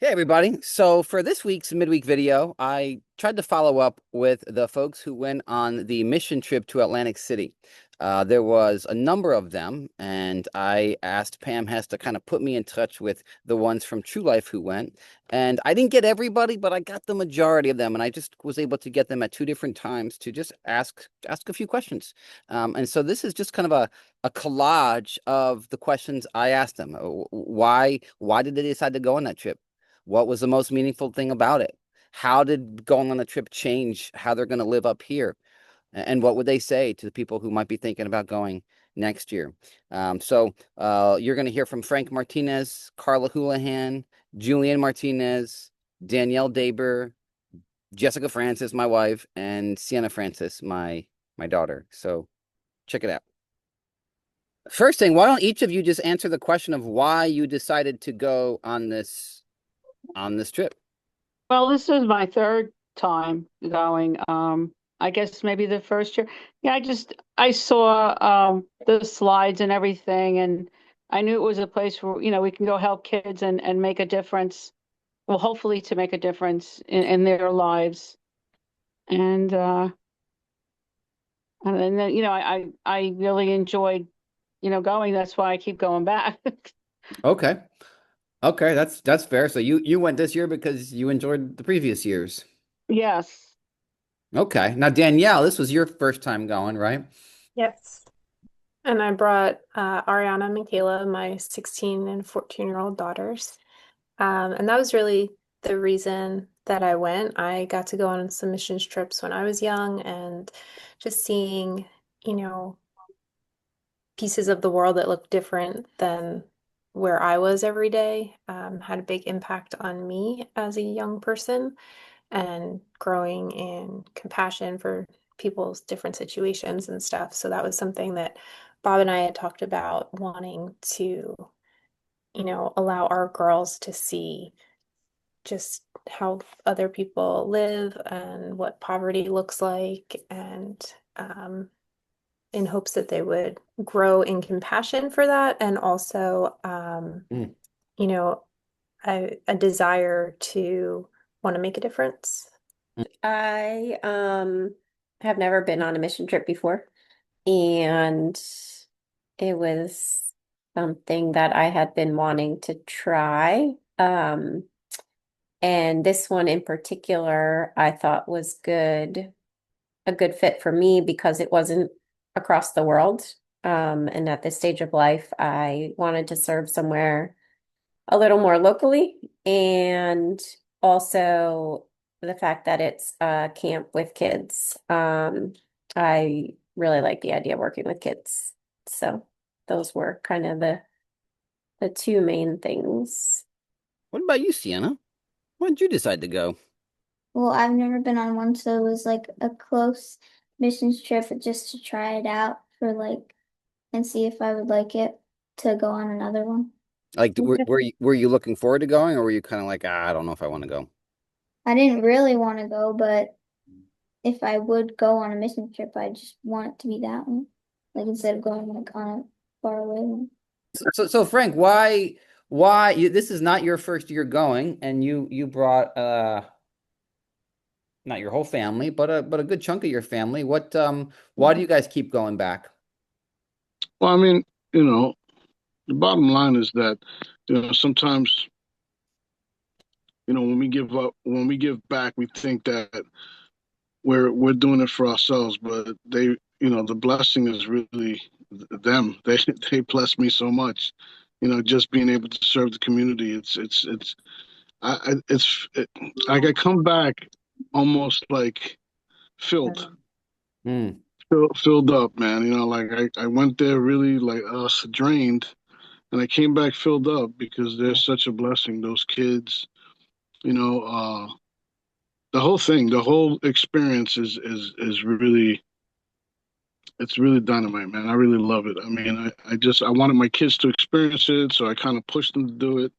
Hey everybody. So for this week's midweek video, I tried to follow up with the folks who went on the mission trip to Atlantic City. There was a number of them, and I asked Pam Hess to kind of put me in touch with the ones from True Life who went. And I didn't get everybody, but I got the majority of them, and I just was able to get them at two different times to just ask a few questions. And so this is just kind of a collage of the questions I asked them. Why did they decide to go on that trip? What was the most meaningful thing about it? How did going on a trip change how they're going to live up here? And what would they say to the people who might be thinking about going next year? You're going to hear from Frank Martinez, Carla Houlihan, Julian Martinez, Danielle Daber, Jessica Francis, my wife, and Sienna Francis, my daughter. So check it out. First thing, why don't each of you just answer the question of why you decided to go on this trip? Well, this was my third time going. I guess maybe the first year. Yeah, I saw the slides and everything, and I knew it was a place where, we can go help kids and make a difference. Well, hopefully to make a difference in their lives. And and then, I really enjoyed, going. That's why I keep going back. Okay. Okay, that's fair. So you went this year because you enjoyed the previous years. Yes. Okay. Now Danielle, this was your first time going, right? Yes. And I brought Ariana and Michaela, my 16 and 14-year-old daughters. And that was really the reason that I went. I got to go on some missions trips when I was young and just seeing, you know, pieces of the world that look different than where I was every day, had a big impact on me as a young person and growing in compassion for people's different situations and stuff. So that was something that Bob and I had talked about wanting to, allow our girls to see just how other people live and what poverty looks like, and in hopes that they would grow in compassion for that, and also, Mm. you know, a desire to want to make a difference. I have never been on a mission trip before, and it was something that I had been wanting to try. And this one in particular, I thought was a good fit for me because it wasn't across the world. And at this stage of life, I wanted to serve somewhere a little more locally, and also the fact that it's a camp with kids. I really like the idea of working with kids. So those were kind of the two main things. What about you, Sienna? Why did you decide to go? Well, I've never been on one, so it was like a close missions trip just to try it out for and see if I would like it to go on another one. Like, were you looking forward to going, or were you kind of like, I don't know if I want to go? I didn't really want to go, but if I would go on a mission trip, I just want it to be that one. Like instead of going on a far away one. So Frank, this is not your first year going, and you brought not your whole family, but a good chunk of your family. Why do you guys keep going back? Well, I mean, the bottom line is that, sometimes, when we give back, we think that we're doing it for ourselves, but the blessing is really them. They bless me so much, just being able to serve the community. Like I come back almost like filled. Mm. Filled up, man. Like I went there really like drained, and I came back filled up because they're such a blessing. Those kids, you know, uh, the whole thing, the whole experience is really, it's really dynamite, man. I really love it. I mean, I wanted my kids to experience it, so I kind of pushed them to do it.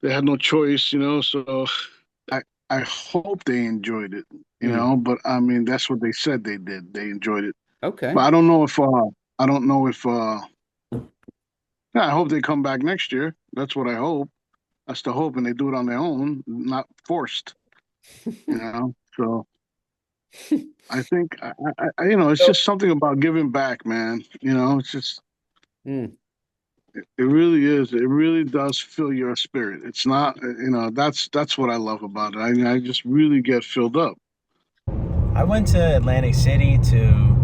They had no choice, so I I hope they enjoyed it, Mm. But I mean, that's what they said they did. They enjoyed it. Okay. But I don't know if yeah, I hope they come back next year. That's what I hope. That's the hope, and they do it on their own, not forced. So I think it's So, just something about giving back, man. It's just mm, it really is. It really does fill your spirit. It's not, that's what I love about it. I just really get filled up. I went to Atlantic City to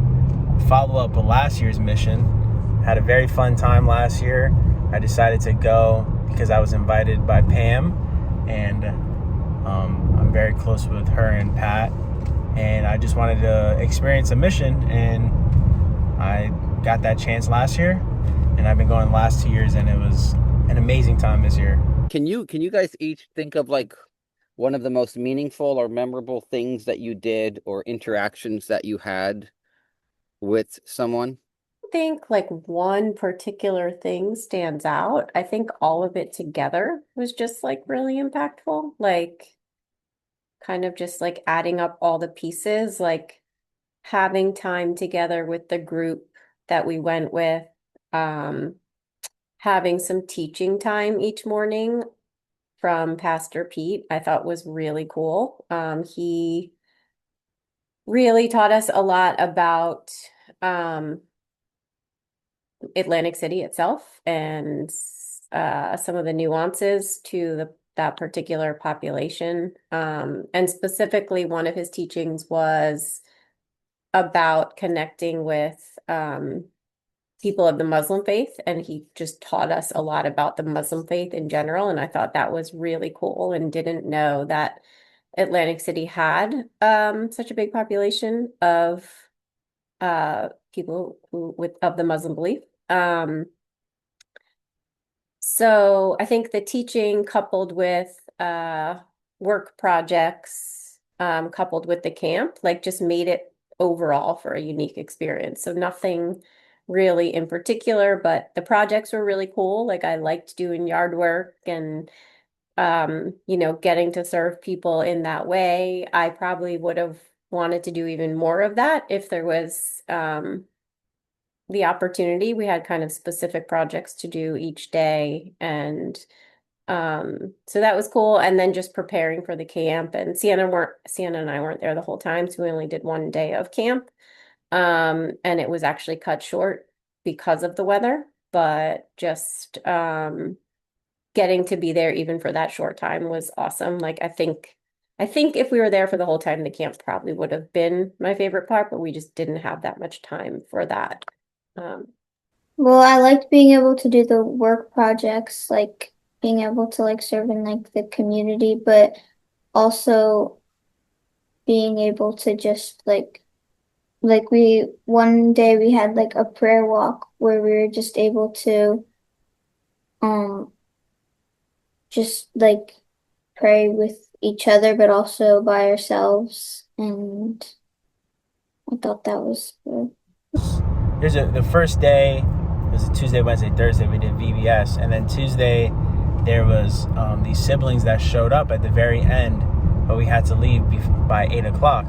follow up with last year's mission. Had a very fun time last year. I decided to go because I was invited by Pam, and I'm very close with her and Pat. And I just wanted to experience a mission, and I got that chance last year, and I've been going the last 2 years, and it was an amazing time this year. can you guys each think of like one of the most meaningful or memorable things that you did or interactions that you had with someone? I think like one particular thing stands out. I think all of it together was just like really impactful. Like kind of just like adding up all the pieces, like having time together with the group that we went with, um, having some teaching time each morning from Pastor Pete, I thought was really cool. He really taught us a lot about um, Atlantic City itself and some of the nuances to that particular population. And specifically, one of his teachings was about connecting with people of the Muslim faith, and he just taught us a lot about the Muslim faith in general. And I thought that was really cool, and didn't know that Atlantic City had such a big population of people of the Muslim belief. So I think the teaching coupled with work projects, coupled with the camp, like just made it overall for a unique experience. So nothing really in particular, but the projects were really cool. Like I liked doing yard work and getting to serve people in that way. I probably would have wanted to do even more of that if there was the opportunity. We had kind of specific projects to do each day. And so that was cool. And then just preparing for the camp, and Sienna and I weren't there the whole time. So we only did one day of camp. And it was actually cut short because of the weather, but just getting to be there even for that short time was awesome. Like I think if we were there for the whole time, the camp probably would have been my favorite part, but we just didn't have that much time for that. Well, I liked being able to do the work projects, like being able to like serve in like the community, but also being able to just like we one day we had like a prayer walk where we were just able to um just like pray with each other, but also by ourselves, and I thought that was good. The first day, it was a Tuesday, Wednesday, Thursday, we did VBS. And then Tuesday, there was these siblings that showed up at the very end, but we had to leave by 8 o'clock.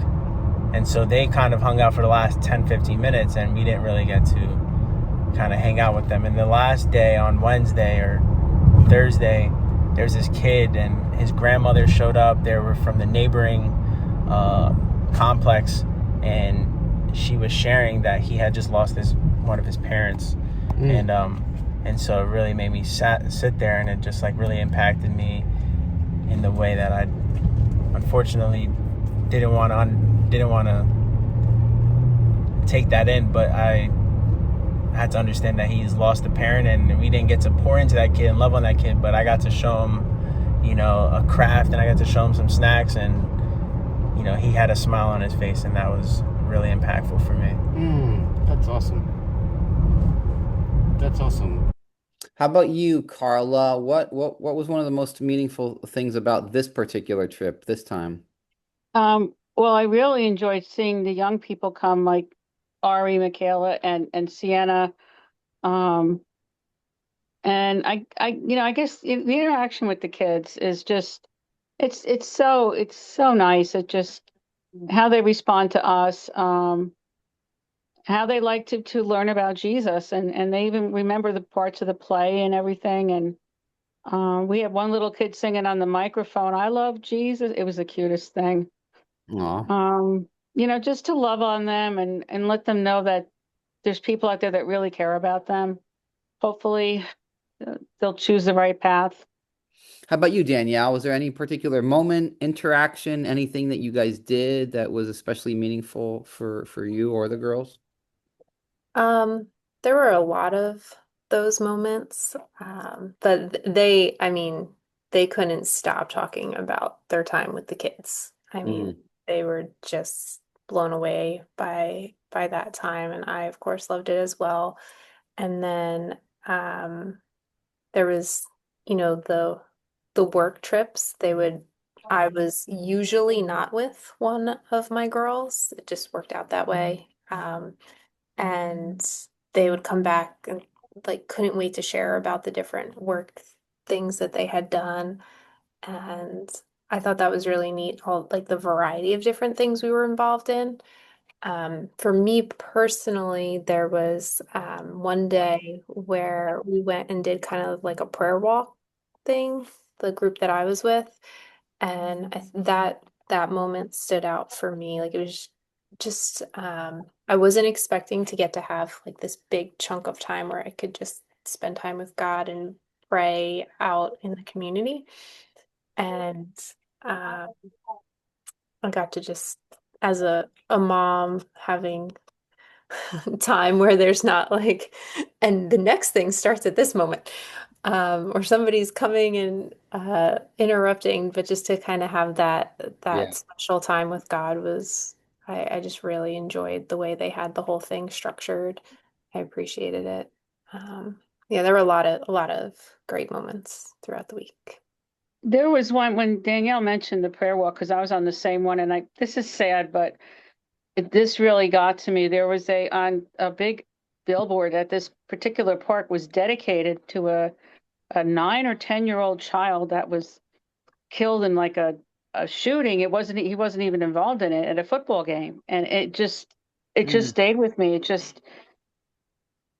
And so they kind of hung out for the last 10, 15 minutes, and we didn't really get to kind of hang out with them. And the last day on Wednesday or Thursday, there's this kid, and his grandmother showed up. They were from the neighboring complex, and she was sharing that he had just lost one of his parents. And so it really made me sit there, and it just like really impacted me in the way that I unfortunately didn't want to take that in, but I had to understand that he's lost a parent, and we didn't get to pour into that kid and love on that kid, but I got to show him a craft, and I got to show him some snacks, and he had a smile on his face, and that was really impactful for me. That's awesome. That's awesome. How about you, Carla? What was one of the most meaningful things about this particular trip this time? Well, I really enjoyed seeing the young people come, like Ari, Michaela, and Sienna. And I guess the interaction with the kids is just, it's so nice. It just how they respond to us, how they like to learn about Jesus, and they even remember the parts of the play and everything. And We had one little kid singing on the microphone, "I love Jesus." It was the cutest thing. Aw. Just to love on them and let them know that there's people out there that really care about them. Hopefully, they'll choose the right path. How about you, Danielle? Was there any particular moment, interaction, anything that you guys did that was especially meaningful for you or the girls? Um, there were a lot of those moments, but I mean, they couldn't stop talking about their time with the kids. I mean, Mm. they were just blown away by that time, and I, of course, loved it as well. And then there was, the work trips. I was usually not with one of my girls. It just worked out that way. And they would come back and like couldn't wait to share about the different work things that they had done. And I thought that was really neat, all like the variety of different things we were involved in. For me personally, there was one day where we went and did kind of like a prayer walk thing, the group that I was with, and that moment stood out for me. Like it was just I wasn't expecting to get to have like this big chunk of time where I could just spend time with God and pray out in the community. And uh, I got to just, as a mom, having time where there's not like, and the next thing starts at this moment, or somebody's coming and interrupting, but just to kind of have that Yeah. special time with God was, I just really enjoyed the way they had the whole thing structured. I appreciated it. Yeah, there were a lot of great moments throughout the week. There was one when Danielle mentioned the prayer walk, because I was on the same one, and this is sad, but this really got to me. There was on a big billboard at this particular park was dedicated to a 9 or 10-year-old child that was killed in like a shooting. He wasn't even involved in it, at a football game, and it just Mm. stayed with me. It just,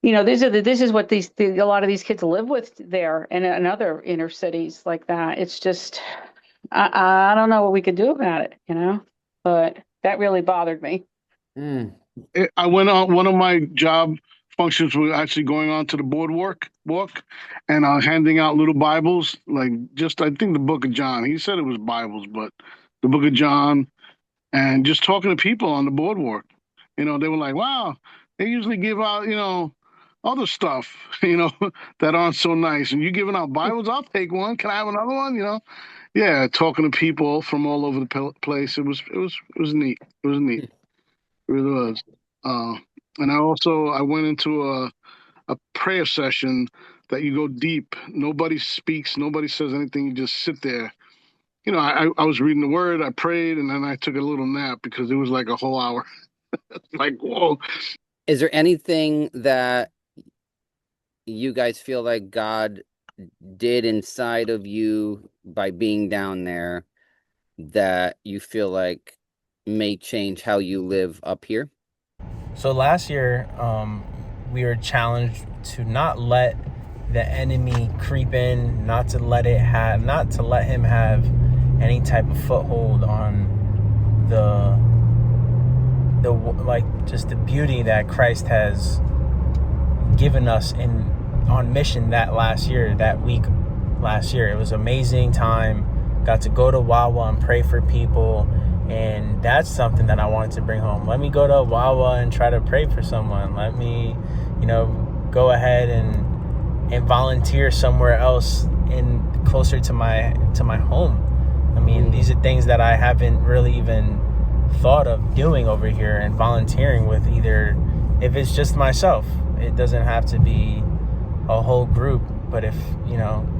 this is what a lot of these kids live with there and other inner cities like that. It's just, I don't know what we could do about it, but that really bothered me. Mm. I went on one of my job functions was actually going on to the boardwalk walk and handing out little Bibles, like just I think the book of John. He said it was Bibles, but the book of John and just talking to people on the boardwalk. They were like, wow, they usually give out, other stuff, that aren't so nice. And you giving out Bibles, I'll take one. Can I have another one? Yeah, talking to people from all over the place. It was neat. It was neat. It really was. Uh, and I went into a prayer session that you go deep. Nobody speaks. Nobody says anything. You just sit there. I was reading the word. I prayed, and then I took a little nap because it was like a whole hour. Like, whoa. Is there anything that you guys feel like God did inside of you by being down there that you feel like may change how you live up here? So last year, we were challenged to not let the enemy creep in, not to let him have any type of foothold on the like just the beauty that Christ has given us on mission that week last year. It was an amazing time. Got to go to Wawa and pray for people, and that's something that I wanted to bring home. Let me go to Wawa and try to pray for someone. Let me, go ahead and volunteer somewhere else in closer to my home. I mean, these are things that I haven't really even thought of doing over here, and volunteering with, either if it's just myself, it doesn't have to be a whole group, but if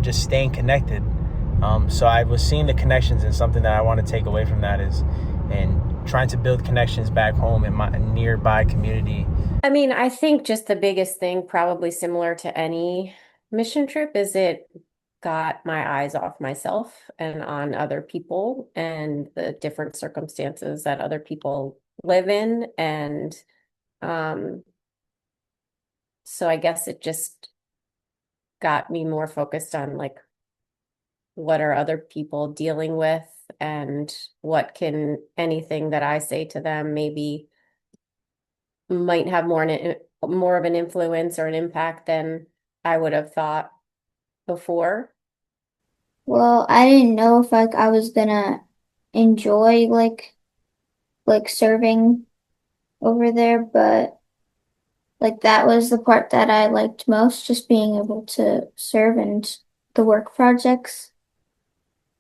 just staying connected. So I was seeing the connections, and something that I want to take away from that is and trying to build connections back home in my nearby community. I mean, I think just the biggest thing, probably similar to any mission trip, is it got my eyes off myself and on other people and the different circumstances that other people live in. And so I guess it just got me more focused on like what are other people dealing with, and what can anything that I say to them maybe might have more of an influence or an impact than I would have thought before. Well, I didn't know if like I was gonna enjoy like serving over there, but like that was the part that I liked most, just being able to serve and the work projects.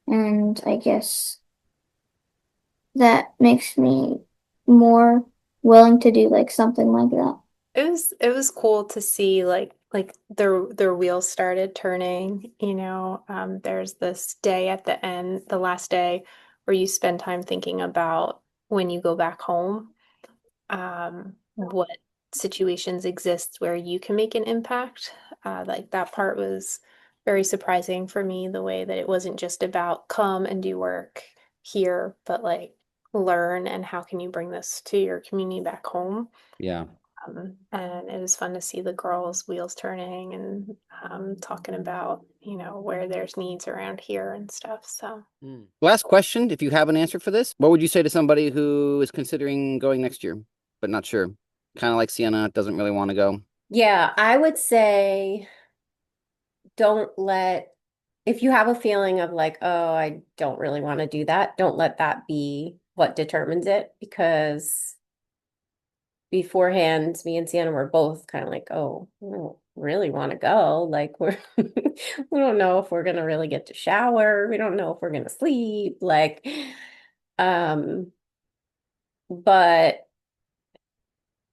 And I guess that makes me more willing to do like something like that. It was cool to see like their wheels started turning, you know. There's this day at the end, the last day, where you spend time thinking about when you go back home, what situations exist where you can make an impact. Like that part was very surprising for me, the way that it wasn't just about come and do work here, but like learn and how can you bring this to your community back home. Yeah. And it was fun to see the girls' wheels turning and talking about, you know, where there's needs around here and stuff. So, Last question, if you have an answer for this, what would you say to somebody who is considering going next year, but not sure? Kind of like Sienna, doesn't really want to go. Yeah, I would say don't let, if you have a feeling of like, oh, I don't really want to do that, don't let that be what determines it, because beforehand, me and Sienna were both kind of like, oh, we don't really want to go. Like we don't know if we're gonna really get to shower. We don't know if we're gonna sleep. Like, um, but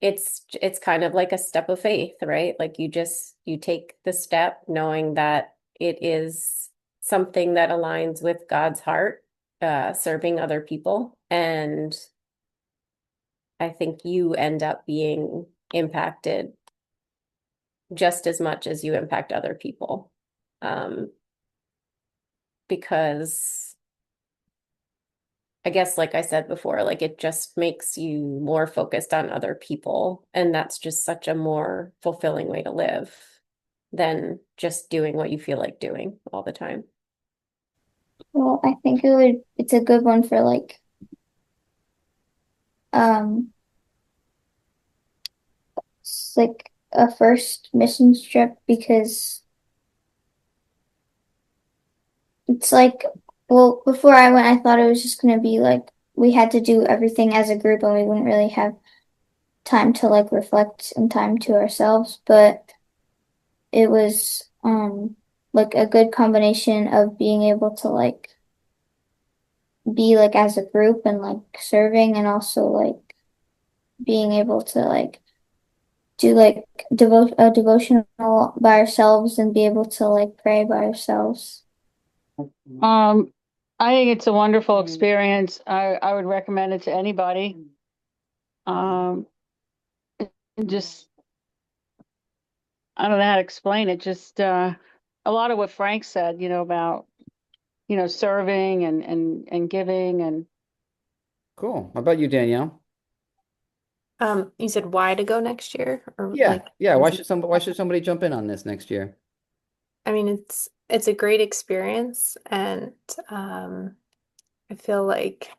it's kind of like a step of faith, right? Like you take the step knowing that it is something that aligns with God's heart, serving other people. And I think you end up being impacted just as much as you impact other people. Because I guess, like I said before, like it just makes you more focused on other people. And that's just such a more fulfilling way to live than just doing what you feel like doing all the time. Well, I think it's a good one for um it's like a first mission trip because it's like, well, before I went, I thought it was just gonna be like we had to do everything as a group and we wouldn't really have time to like reflect and time to ourselves, but it was like a good combination of being able to like be like as a group and like serving and also like being able to like do like a devotional by ourselves and be able to like pray by ourselves. I think it's a wonderful experience. I would recommend it to anybody. Um, just I don't know how to explain it. Just a lot of what Frank said, you know, about serving and giving and Cool. How about you, Danielle? you said why to go next year, or Yeah, like, yeah. Why should somebody jump in on this next year? I mean, it's a great experience, and I feel like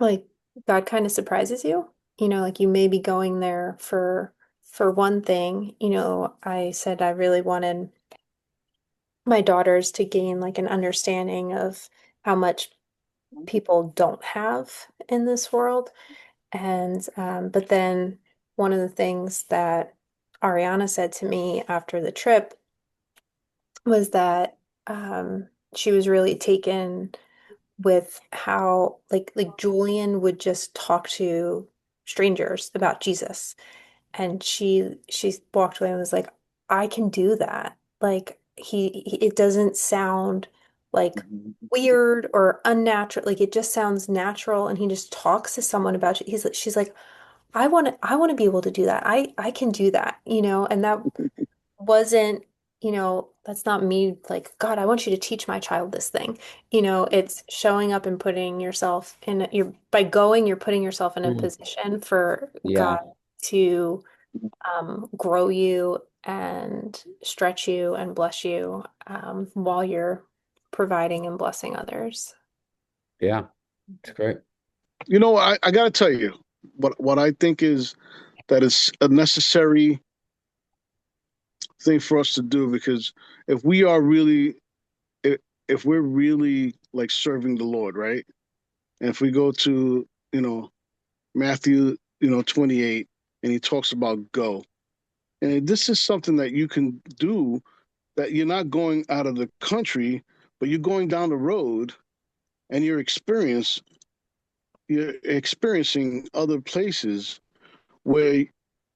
God kind of surprises you. You know, like you may be going there for one thing. You know, I said I really wanted my daughters to gain like an understanding of how much people don't have in this world. And but then one of the things that Ariana said to me after the trip was that she was really taken with how like Julian would just talk to strangers about Jesus. And she walked away and was like, I can do that. Like it doesn't sound like weird or unnatural. Like it just sounds natural. And he just talks to someone about it. She's like, I want to be able to do that. I can do that, you know, and that wasn't, you know, that's not me like, God, I want you to teach my child this thing. You know, it's showing up and putting yourself in by going, you're putting yourself in a Mm, position for yeah. God to grow you and stretch you and bless you while you're providing and blessing others. Yeah, it's great. You know, I got to tell you what I think is that it's a necessary thing for us to do, because if we are really if we're really like serving the Lord, right? And if we go to, Matthew, 28, and he talks about go. And this is something that you can do, that you're not going out of the country, but you're going down the road, and you're experiencing other places where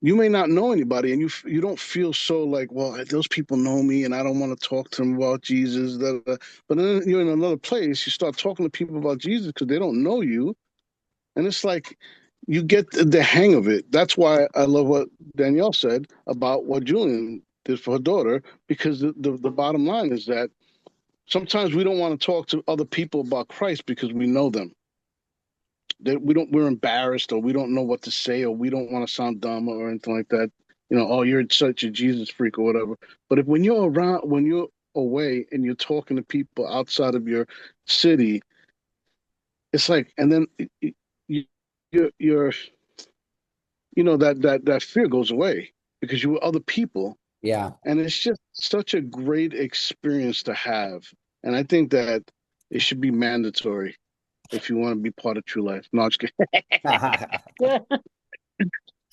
you may not know anybody, and you don't feel so like, well, those people know me and I don't want to talk to them about Jesus. Da, da, da. But then you're in another place, you start talking to people about Jesus because they don't know you, and it's like you get the hang of it. That's why I love what Danielle said about what Julian did for her daughter, because the bottom line is that sometimes we don't want to talk to other people about Christ because we know them. That we're embarrassed, or we don't know what to say, or we don't want to sound dumb or anything like that. Oh, you're such a Jesus freak or whatever. But when you're away and you're talking to people outside of your city, it's like, and then you're that fear goes away because you're with other people, Yeah. and it's just such a great experience to have. And I think that it should be mandatory if you want to be part of True Life. No, I'm just kidding.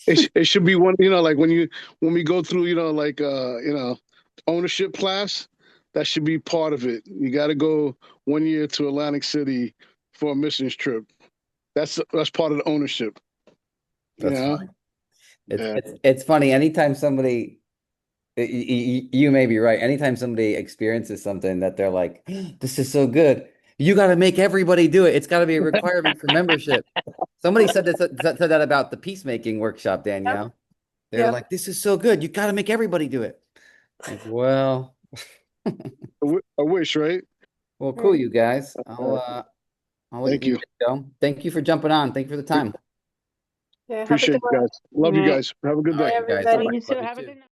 It should be one, like when we go through, ownership class, that should be part of it. You got to go 1 year to Atlantic City for a missions trip. That's part of the ownership. That's Yeah. funny. It's funny. Anytime somebody, you may be right. Anytime somebody experiences something that they're like, this is so good, you got to make everybody do it. It's got to be a requirement for membership. Somebody said that about the peacemaking workshop, Danielle. They were like, this is so good. You got to make everybody do it. Like, well, I wish, right? well, cool, you guys. I'll let Thank you you. go. Thank you for jumping on. Thank you for the time. Yeah, have a Appreciate good you one. guys. Love you Yeah. guys. Have a good All day. right, you guys. Everybody. You too. Love you Have a too. good night.